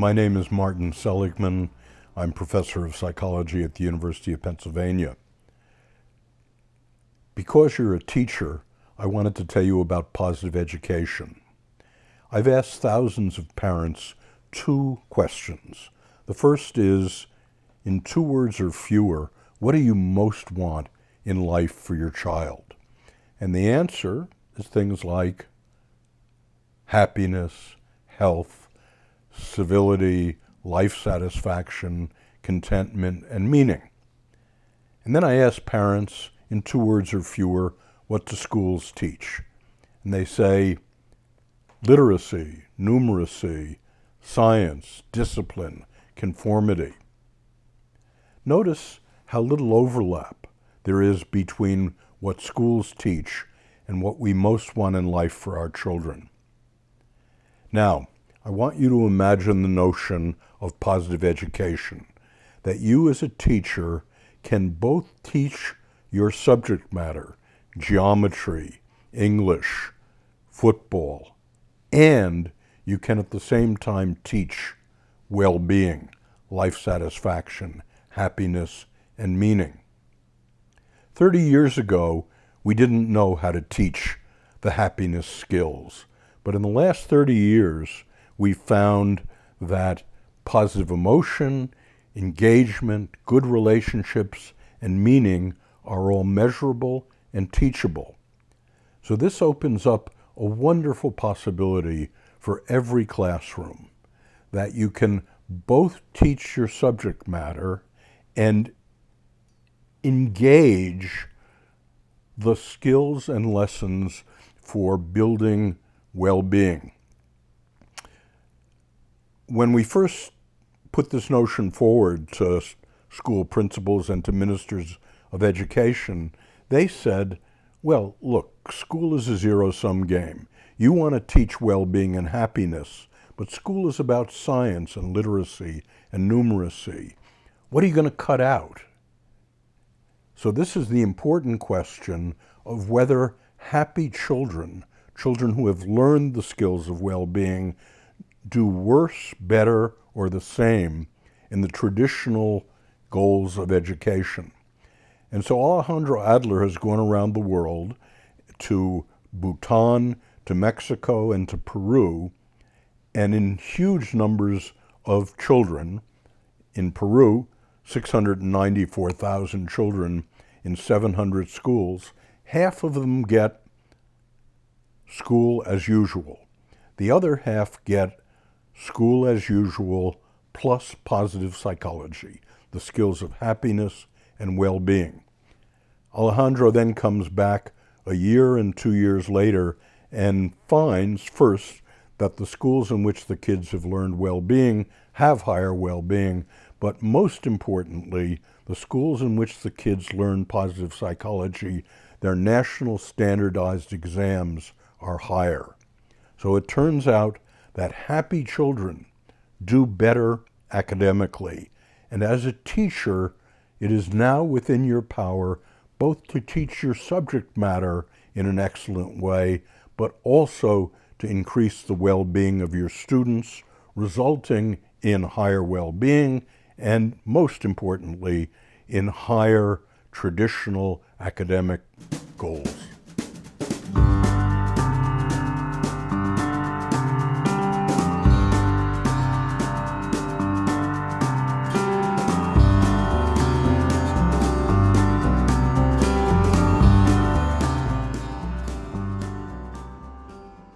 My name is Martin Seligman. I'm professor of psychology at the University of Pennsylvania. Because you're a teacher, I wanted to tell you about positive education. I've asked thousands of parents two questions. The first is, in 2 words or fewer, what do you most want in life for your child? And the answer is things like happiness, health, civility, life satisfaction, contentment, and meaning. And then I ask parents, in 2 words or fewer, what do schools teach? And they say literacy, numeracy, science, discipline, conformity. Notice how little overlap there is between what schools teach and what we most want in life for our children. Now, I want you to imagine the notion of positive education, that you as a teacher can both teach your subject matter, geometry, English, football, and you can at the same time teach well-being, life satisfaction, happiness, and meaning. 30 years ago, we didn't know how to teach the happiness skills, but in the last 30 years, we found that positive emotion, engagement, good relationships, and meaning are all measurable and teachable. So this opens up a wonderful possibility for every classroom, that you can both teach your subject matter and engage the skills and lessons for building well-being. When we first put this notion forward to school principals and to ministers of education, they said, well, look, school is a zero-sum game. You want to teach well-being and happiness, but school is about science and literacy and numeracy. What are you going to cut out? So this is the important question of whether happy children who have learned the skills of well-being, do worse, better, or the same in the traditional goals of education. And so Alejandro Adler has gone around the world to Bhutan, to Mexico, and to Peru, and in huge numbers of children, in Peru, 694,000 children in 700 schools, half of them get school as usual. The other half get school as usual plus positive psychology, the skills of happiness and well-being. Alejandro then comes back a year and 2 years later and finds first that the schools in which the kids have learned well-being have higher well-being, but most importantly, the schools in which the kids learn positive psychology, their national standardized exams are higher. So it turns out that happy children do better academically. And as a teacher, it is now within your power both to teach your subject matter in an excellent way, but also to increase the well-being of your students, resulting in higher well-being and, most importantly, in higher traditional academic goals.